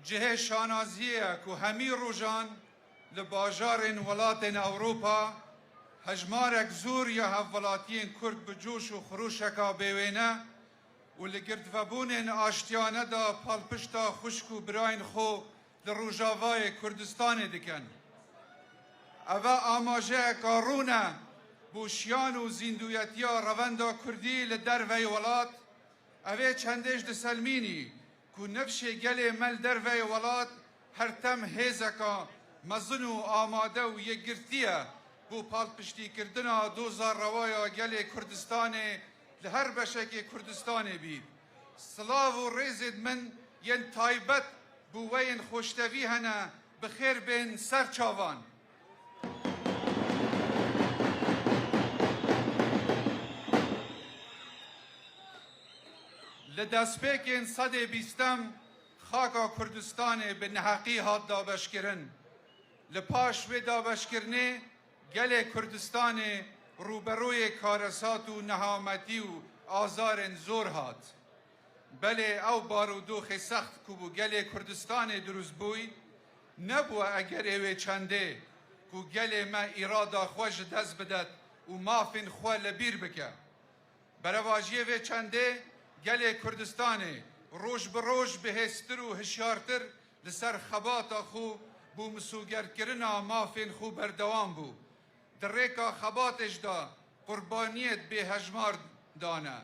جهه شانازیه که همی روژان لباجار ولات اوروپا هجمارک زور یا هفولاتین کرد بجوش و خروشکا بیوینه و لگردفبون آشتیانه دا پالپشتا خشک و براین خو لروجاوای کردستان دکن. اوه آماجه کارونه بوشیان و زیندویتیا روندا کردی لدر وی ولات اوه چندش دسلمینی که نفش گل مل در وی ولات هر تم هیزکا مزن و آماده و یگرتیه بو پالپشتی کردنا دوزار روایا گل کردستان لهر بشک کردستان بید. سلاو و ریزد من ین تایبت بو وین خوشتوی هنه بخیر بین سرچاوان. لدسپیکن صد بیستم خاکا کردستان به نحقی هات دابشکرن. لپاش و دابشکرنه گل کردستان روبروی کارسات و نهامتی و آزار زور هات. بله او بارودوخ سخت کبو گل کردستان دروز بوی نبوه اگر اوه چنده که گل ما ایرادا خوش دست بدد و مافین خواه لبیر بکه. برواجیه و چنده گل کردستان روش بروش بهستر و هشیارتر لسر خباتا خو بو مسوگر کرنا مافین خو بردوام بو. در ریکا خباتش دا قربانیت به هجمار دانه.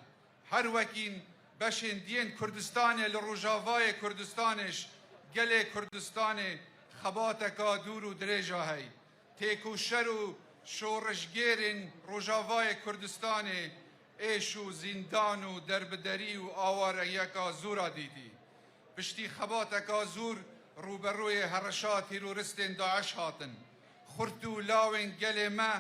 هر وکین بشین دین کردستان لروجاوای کردستانش گل کردستان خباتکا دور و دریجا هی. تیکو شر و شورشگیرین روجاوای کردستان ایش و زندان و دربدری و آوار یکا زورا دیدی. پشتی خباتکا زور روبروی هرشات تیرورستین داعش هاتن. خورتو لاوین گل ما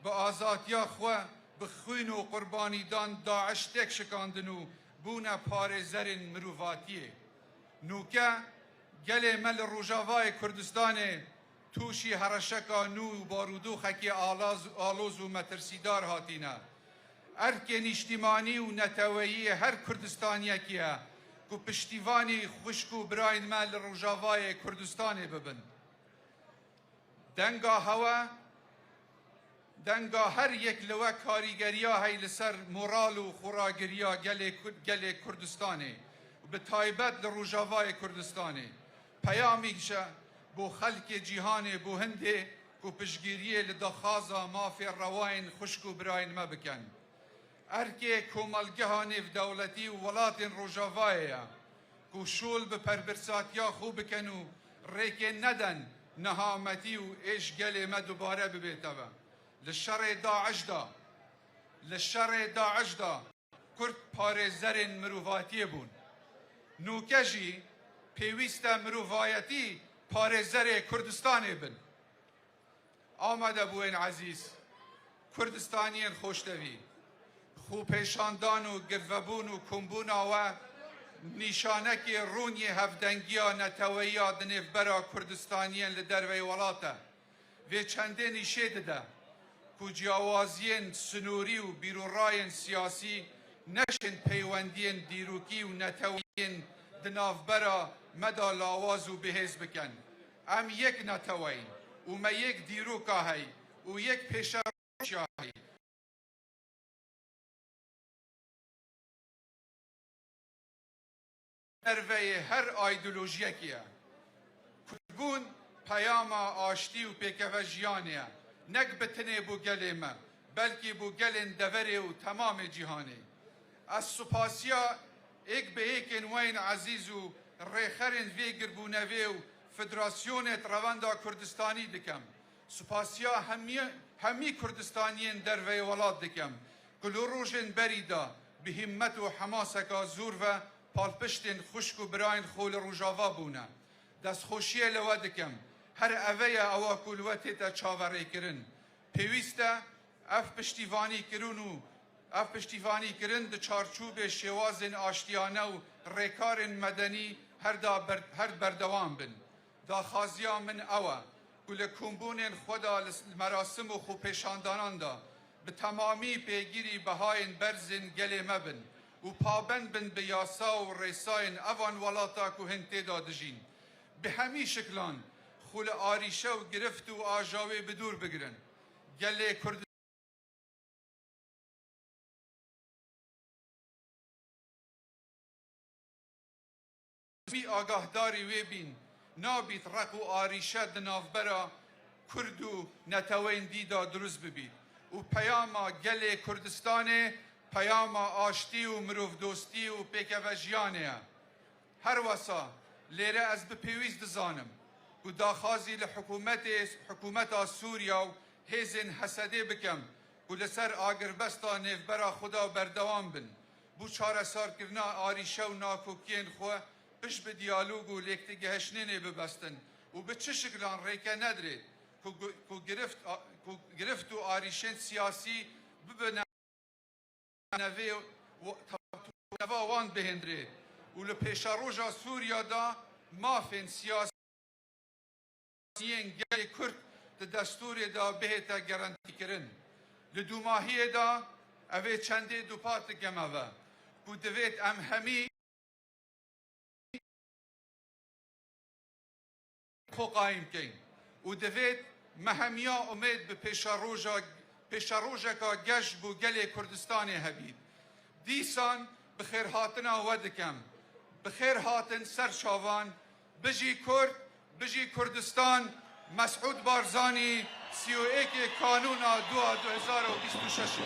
با آزادیا خواه بخوین و قربانی دان داعش تک شکاندن و بونا پار زرین مروفاتیه. نوکه گل مل روجاوای کردستان توشی هرشکا نو بارودو خکی آلوز و مترسیدار هاتینا. ارکن اجتماعی و نتوایی هر کردستانی که پشتیوانی خشک و براین مل روجاوای کردستان ببن. دنگا هوا دنگا هر یک لوه کاریگریا هی لسر مورال و خوراگریا گل کردستانه و به تایبت لروجاوای کردستانه پیامیشه بو خلق جیهان بو هنده و پشگیریه لدخازا مافی رواین خشک و براین ما بکن. ارکه کومالگه نف دولتی و ولات روجاوایه کو شول به پربرساتیا خوب بکنو ریک ندن نهامتی و ایش گل ما دوباره ببیتوه. لشر داعش دا کرد پار زرین مروفاتی بون. نوکجی پیویست مروفایتی پار زر کردستانی بن. آمده بوین عزیز کردستانیین خوشتوی خوب پیشاندان و گرفبون و کمبون و نیشانکی رونی هفدنگیا نتویا دنیف برا کردستانیین لدروی ولاته و چنده نیشه ده که جیاوازین سنوری و بیرورای سیاسی نشن پیوندین دیروکی و نتوین دناف برا مدا لاواز و بهز بکن. ام یک نتوین و ما یک دیروکا هی و یک پیشه هی. نروی هر ایدولوژیکیه کدبون پیام آشتی و پیکوه جیانیه نک بتنه بو گل ما بلکه بو گل دوره و تمام جهانه. از سپاسیا ایک به ایک انوین عزیز و ریخرین ویگر بونوی و فدراسیونت رواندا کردستانی دکم. سپاسیا همی کردستانیین در وی ولاد دکم. کلو روشن بریدا به همت و حماسکا زور و پالپشتین خشک و براین خول روجاوا بونه. دست خوشیه لوا دکم. هر اوه اوا کلوتی تا چاوری کرن. پیوسته اف پشتیوانی کرن ده چارچوب شوازن آشتیانه و ریکارن مدنی هر بردوام بن. دا خازیا من اوا کل کمبونین خدا مراسم و خوب پیشاندانان دا به تمامی پیگیری بهاین برزن گل مبن و پابند بن به یاسا و ریساین اوان ولاتا که هنته دادجین. به همی شکلان خول آریشه و گرفت و آجاوه بدور بگیرن گله کردستان می آگاهداری وی بین نابید رق و آریشه دنافبرا کرد و نتوین دیدا دروز ببید و پیاما گله کردستان پیاما آشتی و مروف دوستی و پیکوژیانه هر وسا لیره از بپیویز دزانم و داخازی لحکومت سوریا و هیزن حسده بکم و لسر آگربستا نیفبرا خدا بردوام بن بو چاره سار کرنا آریشه و ناکوکین خواه پش به دیالوگ و لیکت گهشنینه ببستن و به چه شکلان ریکه ندرید که گرفت و آریشن سیاسی ببنه نوه وان بهندرید و لپیشا روژا سوریا دا مافین سیاسیین گل کرد دستور دا بهتا گرانتی کرن لدو ماهی دا اوه چنده دو پات گموه که دوید ام همی خو قایم کن و دوید مهمیا امید به پیشا روژا که گشت بو گل کردستان هبید دیسان بخیر هاتنا ودکم بخیر هاتن سرشاوان بجی کرد بجی کردستان مسعود بارزانی 31 کانون 2026